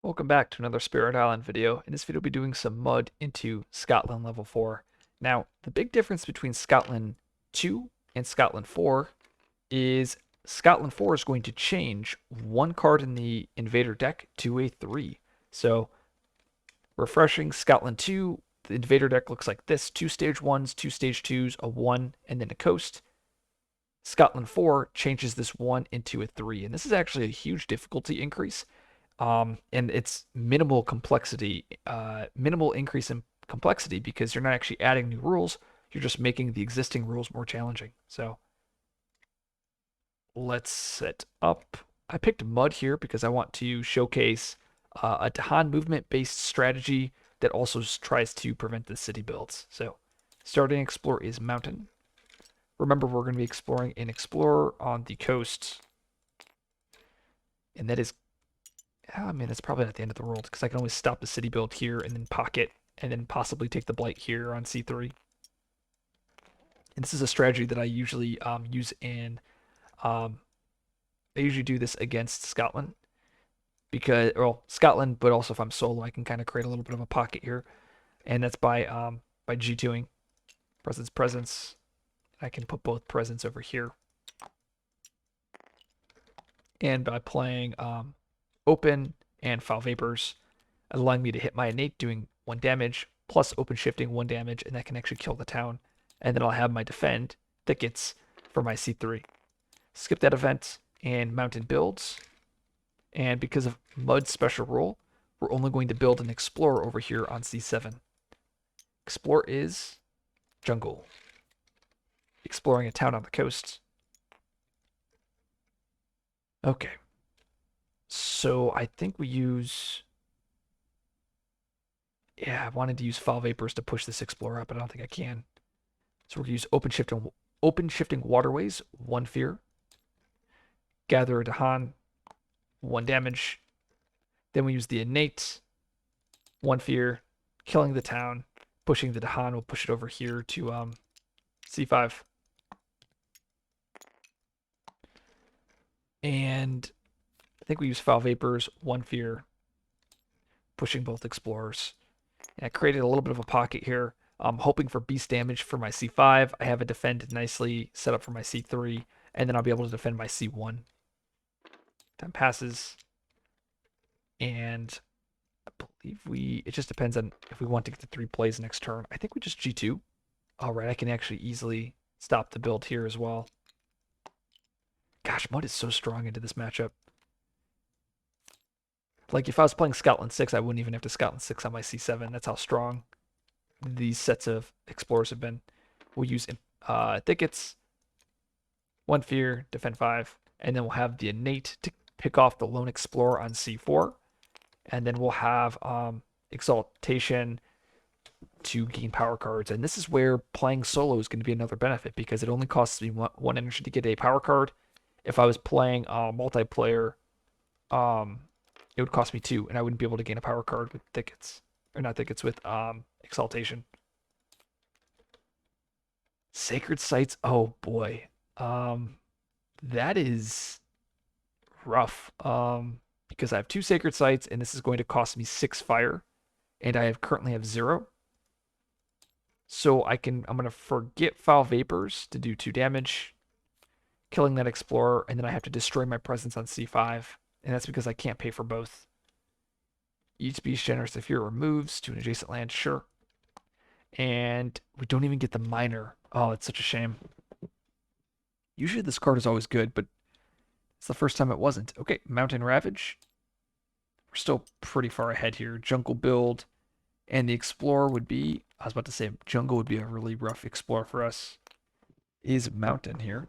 Welcome back to another Spirit Island video. In this video, we'll be doing some mud into Scotland level 4. Now, the big difference between Scotland 2 and Scotland 4 is Scotland 4 is going to change one card in the Invader deck to a 3. So, refreshing Scotland 2, the Invader deck looks like this. 2 stage 1s, 2 stage 2s, a 1, and then a coast. Scotland 4 changes this 1 into a 3, and this is actually a huge difficulty increase. And it's minimal complexity, minimal increase in complexity because you're not actually adding new rules. You're just making the existing rules more challenging. So let's set up. I picked mud here because I want to showcase a Dahan movement-based strategy that also tries to prevent the city builds. So starting explore is mountain. Remember, we're going to be exploring an explorer on the coast, and that is I mean, that's probably not the end of the world because I can always stop the city build here and then pocket and then possibly take the blight here on C3. And this is a strategy that I usually use in. I usually do this against Scotland because, well, Scotland, but also if I'm solo, I can kind of create a little bit of a pocket here, and that's by G2ing presence. I can put both presents over here, and by playing open and foul vapors, allowing me to hit my innate doing 1 damage plus open shifting 1 damage, and that can actually kill the town. And then I'll have my defend thickets for my C3. Skip that event and mountain builds. And because of mud special rule, we're only going to build an explorer over here on C7. Explore is jungle. Exploring a town on the coast. Okay. So I think we use. Yeah, I wanted to use foul vapors to push this explorer up, but I don't think I can. So we're gonna use open shifting waterways, 1 fear. Gather a Dahan, 1 damage. Then we use the innate, 1 fear, killing the town, pushing the Dahan. We'll push it over here to C5. And I think we use foul vapors, 1 fear, pushing both explorers. And I created a little bit of a pocket here. I'm hoping for beast damage for my C5. I have a defend nicely set up for my C3, and then I'll be able to defend my C1. Time passes, and I believe it just depends on if we want to get the 3 plays next turn. I think we just G2. All right, I can actually easily stop the build here as well. Gosh, mud is so strong into this matchup. Like, if I was playing Scotland 6, I wouldn't even have to Scotland 6 on my C7. That's how strong these sets of explorers have been. We'll use thickets, 1 fear, defend 5, and then we'll have the innate to pick off the lone explorer on C4. And then we'll have exaltation to gain power cards. And this is where playing solo is going to be another benefit because it only costs me 1 energy to get a power card. If I was playing multiplayer, it would cost me 2, and I wouldn't be able to gain a power card with thickets. Or not thickets, with exaltation. Sacred sites, oh boy. That is rough. Because I have 2 sacred sites, and this is going to cost me 6 fire. And I currently have 0. So I'm gonna forget foul vapors to do 2 damage, killing that explorer, and then I have to destroy my presence on C5. And that's because I can't pay for both. Each beast generous if here removes to an adjacent land, sure. And we don't even get the miner. Oh, it's such a shame. Usually this card is always good, but it's the first time it wasn't. Okay, Mountain Ravage. We're still pretty far ahead here. Jungle build. And the Explorer would be, I was about to say Jungle would be a really rough Explorer for us. Is Mountain here.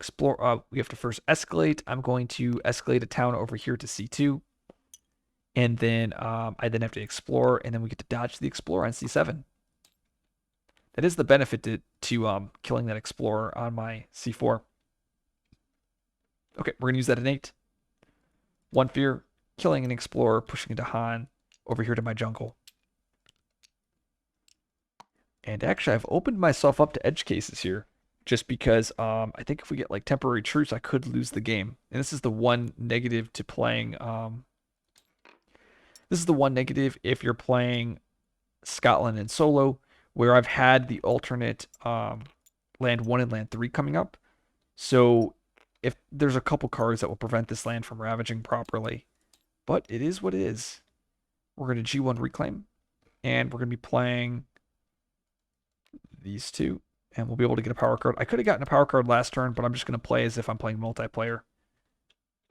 Explore. We have to first escalate. I'm going to escalate a town over here to C2. And then I then have to explore, and then we get to dodge the explorer on C7. That is the benefit to killing that explorer on my C4. Okay, we're going to use that innate. 1 fear, killing an explorer, pushing into Han over here to my jungle. And actually, I've opened myself up to edge cases here. Just because I think if we get like temporary truce, I could lose the game. And this is the one negative to playing This is the one negative if you're playing Scotland in solo, where I've had the alternate land 1 and land 3 coming up. So if there's a couple cards that will prevent this land from ravaging properly. But it is what it is. We're going to G1 Reclaim, and we're going to be playing these two, and we'll be able to get a power card. I could have gotten a power card last turn, but I'm just going to play as if I'm playing multiplayer.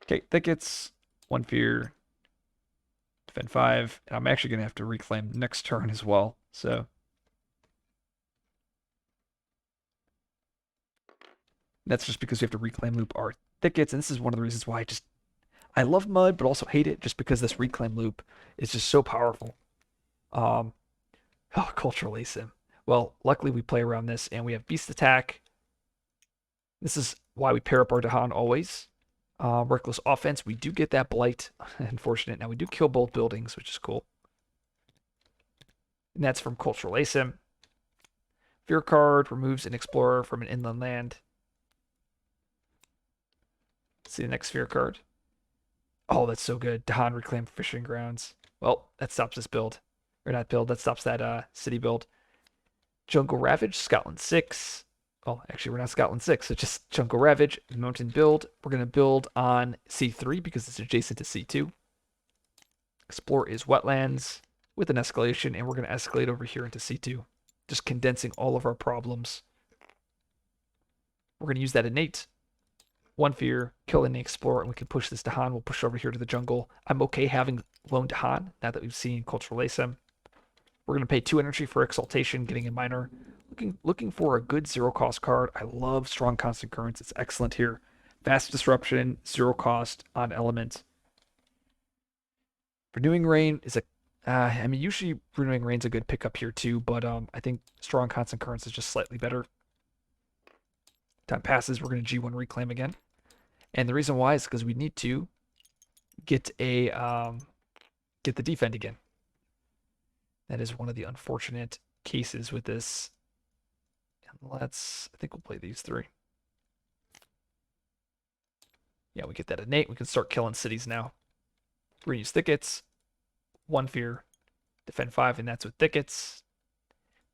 Okay, Thickets, 1 Fear, defend 5, and I'm actually going to have to reclaim next turn as well. So that's just because we have to reclaim loop our Thickets, and this is one of the reasons why I love Mud, but also hate it, just because this reclaim loop is just so powerful. Oh, Cultural ASIM. Well, luckily we play around this, and we have Beast Attack. This is why we pair up our Dahan always. Reckless Offense, we do get that Blight. Unfortunate. Now we do kill both buildings, which is cool. And that's from Cultural ASIM. Fear card removes an Explorer from an inland land. Let's see the next Fear card. Oh, that's so good. Dahan Reclaim Fishing Grounds. Well, that stops this build. Or not build, that stops that city build. Jungle Ravage, Scotland 6. Oh, actually, we're not Scotland 6, so just Jungle Ravage, Mountain build. We're going to build on C3 because it's adjacent to C2. Explore is Wetlands with an escalation, and we're going to escalate over here into C2, just condensing all of our problems. We're going to use that innate. 1 Fear, kill in the Explorer, and we can push this Dahan. We'll push over here to the jungle. I'm okay having lone Dahan now that we've seen Cultural ASIM. We're going to pay 2 energy for Exaltation, getting a minor. Looking for a good 0-cost card. I love Strong Constant Currents. It's excellent here. Fast Disruption, 0 cost on Element. Renewing Rain is I mean, usually Renewing Rain's a good pickup here too, but I think Strong Constant Currents is just slightly better. Time passes, we're going to G1 Reclaim again. And the reason why is because we need to get the defend again. That is one of the unfortunate cases with this. And I think we'll play these 3. Yeah, we get that innate. We can start killing cities now. We're going to use Thickets. 1 Fear, defend 5, and that's with Thickets.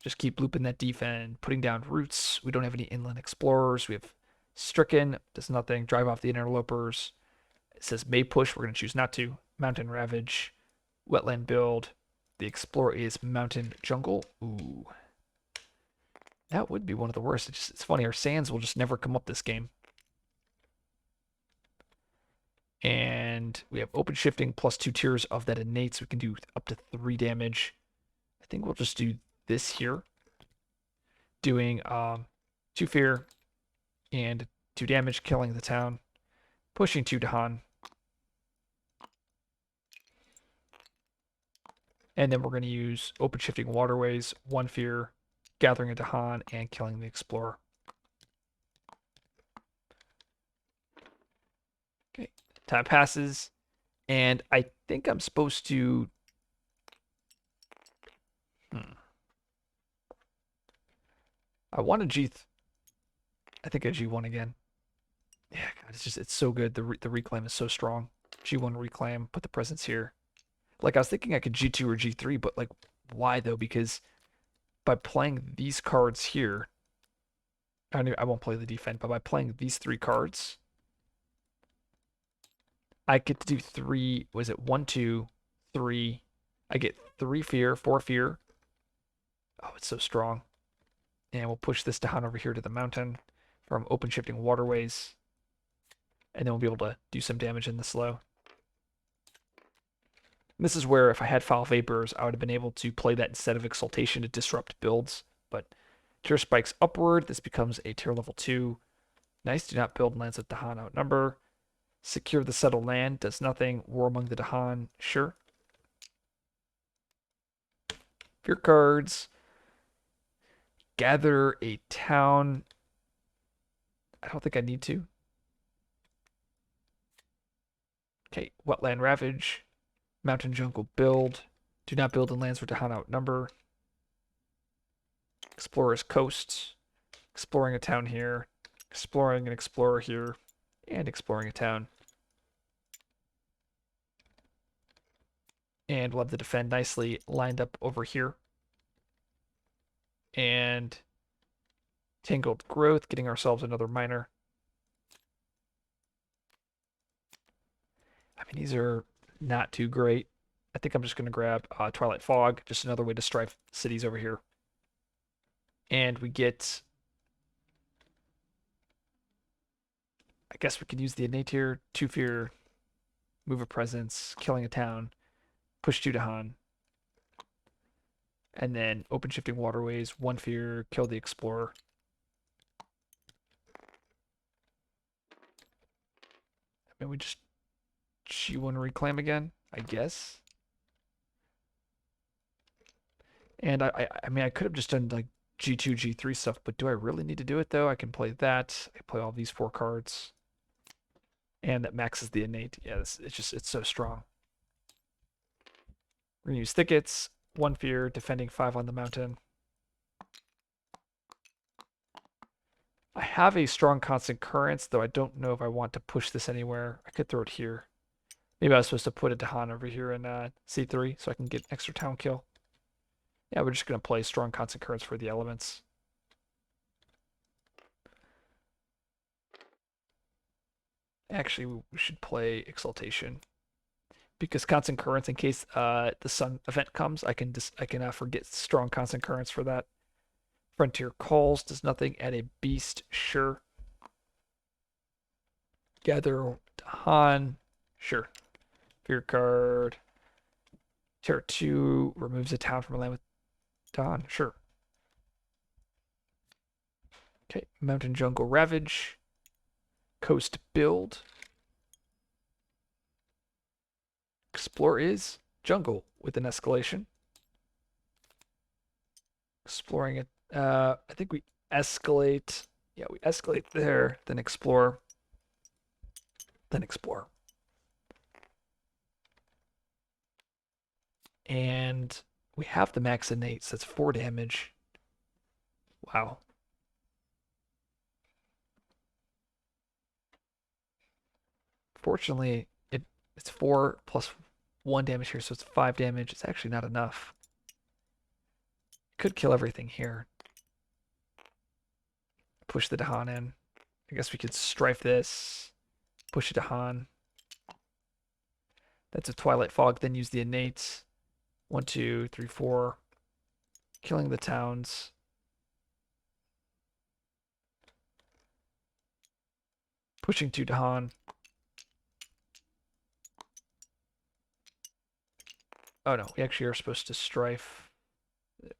Just keep looping that defend, putting down roots. We don't have any inland explorers. We have Stricken, does nothing. Drive off the interlopers. It says may push. We're going to choose not to. Mountain Ravage, Wetland build. The Explorer is Mountain Jungle. Ooh. That would be one of the worst. It's funny, our sands will just never come up this game. And we have open shifting plus 2 tiers of that innate, so we can do up to 3 damage. I think we'll just do this here. Doing 2 fear and 2 damage, killing the town. Pushing 2 Dahan. And then we're going to use open shifting waterways, 1 fear, gathering a Dahan, and killing the Explorer. Okay, time passes, and I think I'm supposed to. I want a G. I think a G1 again. Yeah, God, it's so good. The reclaim is so strong. G1 reclaim, put the presence here. Like I was thinking I could G2 or G3, but like why though? Because by playing these cards here, I won't play the defense, but by playing these 3 cards, I get to do 3. Was it 1, 2, 3? I get 3 fear, 4 fear. Oh, it's so strong. And we'll push this down over here to the mountain from open shifting waterways. And then we'll be able to do some damage in the slow. And this is where if I had Foul Vapors, I would have been able to play that instead of Exaltation to disrupt builds. But tier spikes upward. This becomes a tier level 2. Nice. Do not build lands with Dahan outnumber. Secure the settled land. Does nothing. War among the Dahan. Sure. Fear cards. Gather a town. I don't think I need to. Okay, Wetland Ravage. Mountain Jungle build. Do not build in lands where Dahan outnumber. Explorer's Coast. Exploring a town here. Exploring an Explorer here. And exploring a town. And we'll have the defend nicely lined up over here. And Tangled Growth, getting ourselves another miner. I mean, these are not too great. I think I'm just going to grab Twilight Fog, just another way to strife cities over here. And we get, I guess we could use the innate here, 2 fear, move a presence, killing a town, push 2 to Han. And then open shifting waterways, 1 fear, kill the explorer. I mean, we just G1 reclaim again, I guess. And I mean, I could have just done like G2, G3 stuff, but do I really need to do it though? I can play that. I play all these 4 cards. And that maxes the innate. Yeah, it's so strong. We're gonna use thickets, 1 fear, defending 5 on the mountain. I have a strong constant currents, though I don't know if I want to push this anywhere. I could throw it here. Maybe I was supposed to put it to Han over here in C3 so I can get extra town kill. Yeah, we're just gonna play strong constant currents for the elements. Actually, we should play Exaltation because constant currents, in case the sun event comes, I can forget strong constant currents for that. Frontier Calls does nothing. Add a beast, sure. Gather Han, sure. Fear card. Terror 2 removes a town from a land with Dawn, sure. Okay, Mountain Jungle Ravage. Coast Build. Explore is jungle with an escalation. Exploring it. I think we escalate. Yeah, we escalate there, then explore. Then explore. And we have the max innate, so that's 4 damage. Wow. Fortunately, it's 4 plus 1 damage here, so it's 5 damage. It's actually not enough. Could kill everything here. Push the Dahan in. I guess we could strife this. Push it to Han. That's a Twilight Fog, then use the innate. 1, 2, 3, 4. Killing the towns. Pushing 2 to Han. Oh no, we actually are supposed to strife.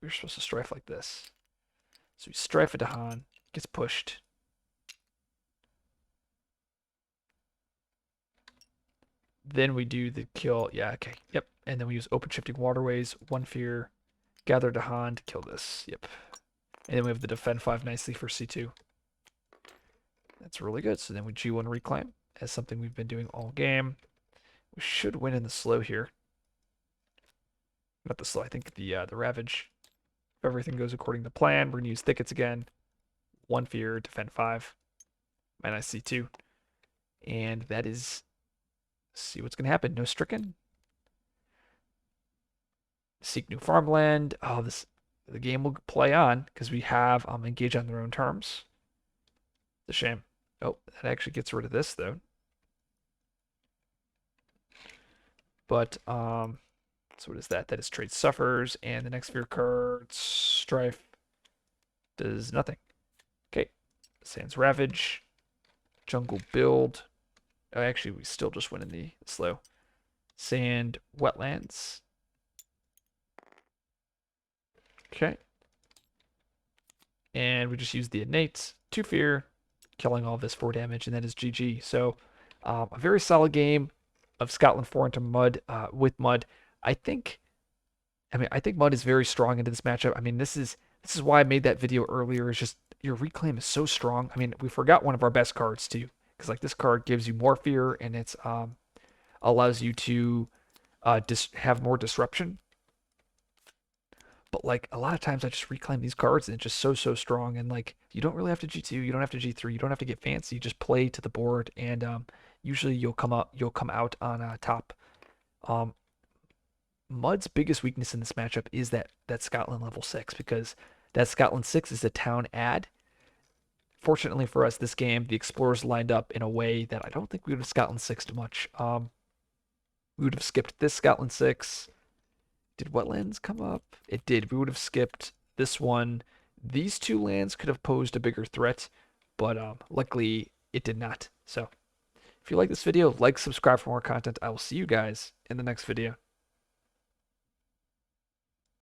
We're supposed to strife like this. So we strife it to Han. Gets pushed. Then we do the kill. Yeah, okay. Yep. And then we use open shifting waterways, 1 fear, gather to Han to kill this. Yep. And then we have the defend 5 nicely for C2. That's really good. So then we G1 reclaim as something we've been doing all game. We should win in the slow here. Not the slow, I think the ravage. If everything goes according to plan, we're gonna use thickets again. 1 fear, defend 5. Minus C2. And that is, see what's gonna happen. No stricken. Seek new farmland. Oh, the game will play on because we have engage on their own terms. It's a shame. Oh, that actually gets rid of this though. But so what is that? That is trade suffers, and the next fear card strife does nothing. Okay, Sands Ravage, Jungle Build. Oh, actually, we still just went in the slow. Sand Wetlands. Okay. And we just use the innate, 2 fear, killing all this 4 damage, and that is GG. So a very solid game of Scotland 4 into Mud with Mud. I think Mud is very strong into this matchup. I mean, this is why I made that video earlier. It's just your reclaim is so strong. I mean, we forgot one of our best cards too, because like this card gives you more fear and it's allows you to have more disruption. But like a lot of times I just reclaim these cards and it's just so strong, and like you don't really have to G2, you don't have to G3, you don't have to get fancy. You just play to the board, and usually you'll come out on top. Mud's biggest weakness in this matchup is that Scotland level 6, because that Scotland 6 is a town ad. Fortunately for us, this game, the explorers lined up in a way that I don't think we would have Scotland 6'd much. We would have skipped this Scotland 6. Did what lands come up? It did. We would have skipped this one. These two lands could have posed a bigger threat, but luckily it did not. So if you like this video, like, subscribe for more content. I will see you guys in the next video.